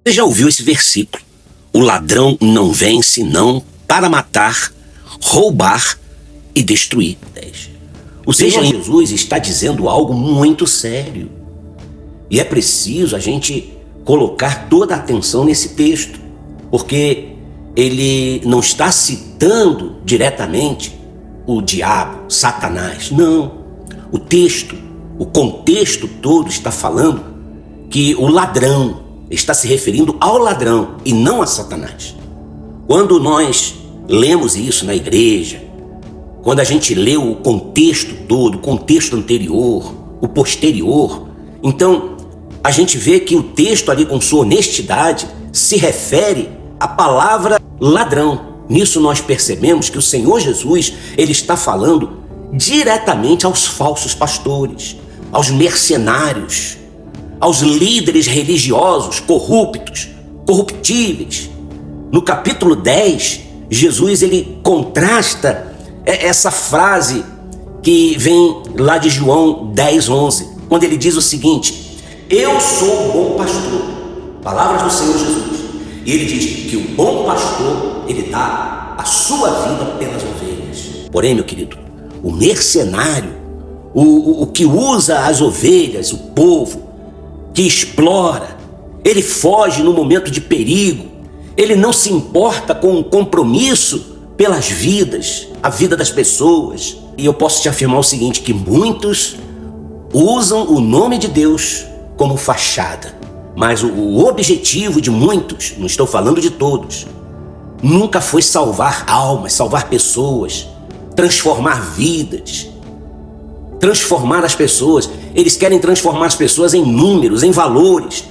Você já ouviu esse versículo? O ladrão não vem senão para matar, roubar e destruir. O Senhor Jesus está dizendo algo muito sério. E é preciso a gente colocar toda a atenção nesse texto, porque ele não está citando diretamente o diabo, Satanás. Não. O texto, o contexto todo está falando que o ladrão está se referindo ao ladrão e não a Satanás. Quando nós lemos isso na igreja, quando a gente lê o contexto todo, o contexto anterior, o posterior, então a gente vê que o texto ali com sua honestidade se refere à palavra ladrão. Nisso nós percebemos que o Senhor Jesus, ele está falando diretamente aos falsos pastores, aos mercenários, aos líderes religiosos corruptos, corruptíveis. No capítulo 10, Jesus ele contrasta essa frase que vem lá de João 10:11, quando ele diz o seguinte: eu sou o bom pastor, palavras do Senhor Jesus. E ele diz que o bom pastor, ele dá a sua vida pelas ovelhas. Porém, meu querido, o mercenário, o que usa as ovelhas, o povo, que explora, ele foge no momento de perigo, ele não se importa com o compromisso pelas vidas, a vida das pessoas. E eu posso te afirmar o seguinte, que muitos usam o nome de Deus como fachada, mas o objetivo de muitos, não estou falando de todos, nunca foi salvar almas, salvar pessoas, transformar vidas, transformar as pessoas. Eles querem transformar as pessoas em números, em valores.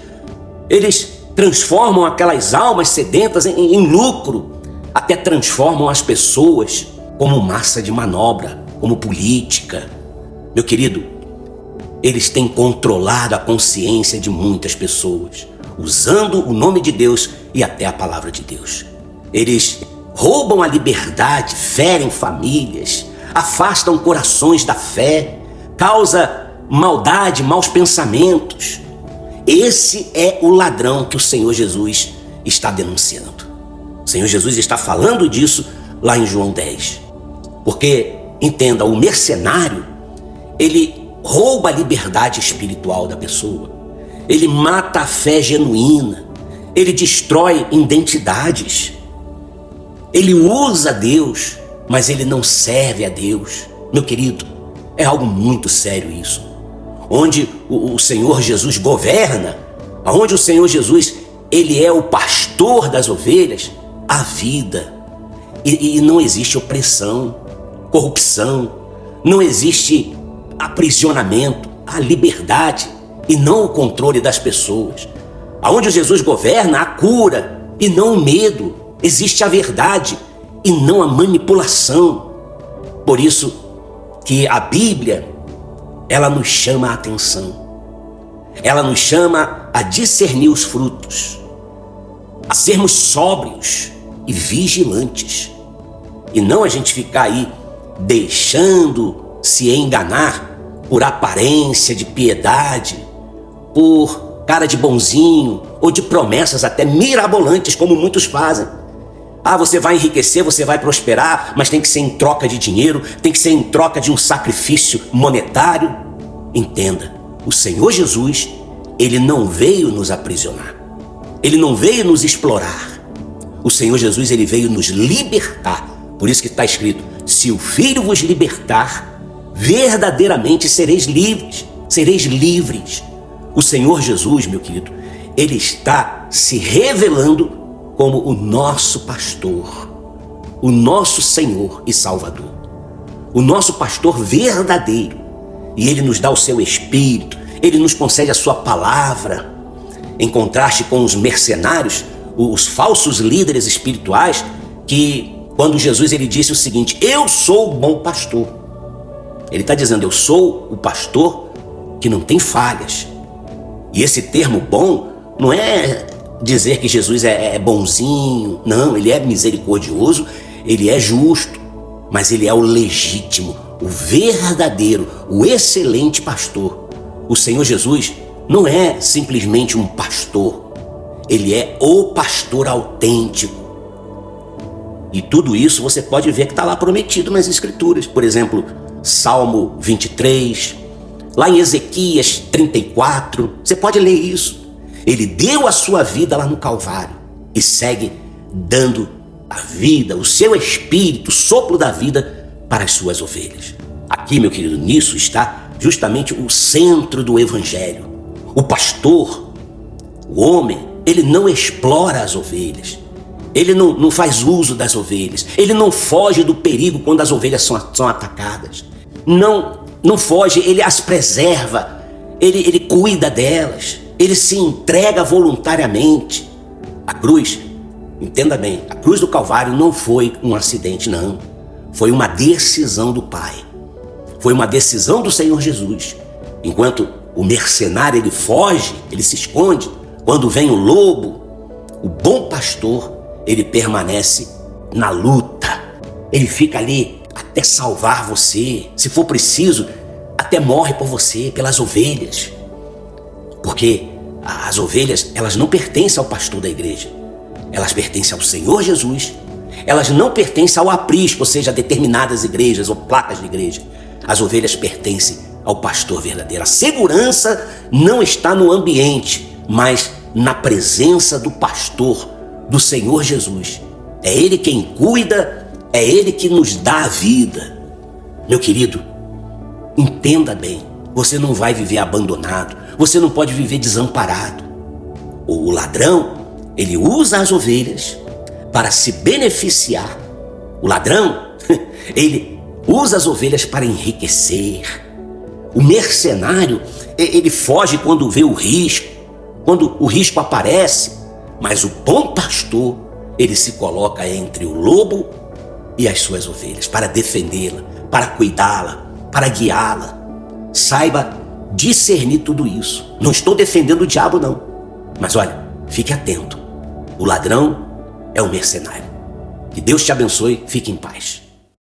Eles transformam aquelas almas sedentas em lucro, até transformam as pessoas como massa de manobra, como política. Meu querido, eles têm controlado a consciência de muitas pessoas, usando o nome de Deus e até a palavra de Deus. Eles roubam a liberdade, ferem famílias, afastam corações da fé, causa maldade, maus pensamentos. Esse é o ladrão que o Senhor Jesus está denunciando. O Senhor Jesus está falando disso lá em João 10. Porque, entenda, o mercenário, ele rouba a liberdade espiritual da pessoa. Ele mata a fé genuína. Ele destrói identidades. Ele usa Deus, mas ele não serve a Deus. Meu querido, é algo muito sério isso. Onde o Senhor Jesus governa, onde o Senhor Jesus, ele é o pastor das ovelhas, a vida. E não existe opressão, corrupção, não existe aprisionamento, a liberdade e não o controle das pessoas. Aonde Jesus governa, a cura e não o medo, existe a verdade e não a manipulação. Por isso que a Bíblia, ela nos chama a atenção, ela nos chama a discernir os frutos, a sermos sóbrios e vigilantes, e não a gente ficar aí deixando se enganar por aparência de piedade, por cara de bonzinho ou de promessas até mirabolantes, como muitos fazem. Você vai enriquecer, você vai prosperar, mas tem que ser em troca de dinheiro, tem que ser em troca de um sacrifício monetário. Entenda, o Senhor Jesus, ele não veio nos aprisionar, ele não veio nos explorar. O Senhor Jesus, ele veio nos libertar. Por isso que está escrito: se o Filho vos libertar, verdadeiramente sereis livres, sereis livres. O Senhor Jesus, meu querido, ele está se revelando como o nosso pastor, o nosso Senhor e Salvador, o nosso pastor verdadeiro. E ele nos dá o seu Espírito, ele nos concede a sua palavra, em contraste com os mercenários, os falsos líderes espirituais, que quando Jesus ele disse o seguinte: eu sou o bom pastor. Ele está dizendo: eu sou o pastor que não tem falhas. E esse termo bom não é dizer que Jesus é bonzinho, não, ele é misericordioso, ele é justo, mas ele é o legítimo, o verdadeiro, o excelente pastor. O Senhor Jesus não é simplesmente um pastor, ele é o pastor autêntico. E tudo isso você pode ver que está lá prometido nas Escrituras. Por exemplo, Salmo 23, lá em Ezequias 34, você pode ler isso. Ele deu a sua vida lá no Calvário e segue dando a vida, o seu espírito, o sopro da vida para as suas ovelhas. Aqui, meu querido, nisso está justamente o centro do Evangelho. O pastor, o homem, ele não explora as ovelhas. Ele não faz uso das ovelhas. Ele não foge do perigo quando as ovelhas são atacadas. Não foge, ele as preserva. Ele cuida delas. Ele se entrega voluntariamente. A cruz, entenda bem, a cruz do Calvário não foi um acidente, não. Foi uma decisão do Pai. Foi uma decisão do Senhor Jesus. Enquanto o mercenário, ele foge, ele se esconde. Quando vem o lobo, o bom pastor, ele permanece na luta. Ele fica ali até salvar você. Se for preciso, até morre por você, pelas ovelhas. Porque as ovelhas, elas não pertencem ao pastor da igreja. Elas pertencem ao Senhor Jesus. Elas não pertencem ao aprisco, ou seja, a determinadas igrejas ou placas de igreja. As ovelhas pertencem ao pastor verdadeiro. A segurança não está no ambiente, mas na presença do pastor, do Senhor Jesus. É Ele quem cuida, é Ele que nos dá a vida. Meu querido, entenda bem, você não vai viver abandonado, você não pode viver desamparado. O ladrão, ele usa as ovelhas para se beneficiar. O ladrão, ele usa as ovelhas para enriquecer. O mercenário, ele foge quando vê o risco, quando o risco aparece. Mas o bom pastor, ele se coloca entre o lobo e as suas ovelhas para defendê-la, para cuidá-la, para guiá-la. Saiba discernir tudo isso. Não estou defendendo o diabo, não. Mas olha, fique atento. O ladrão é o mercenário. Que Deus te abençoe. Fique em paz.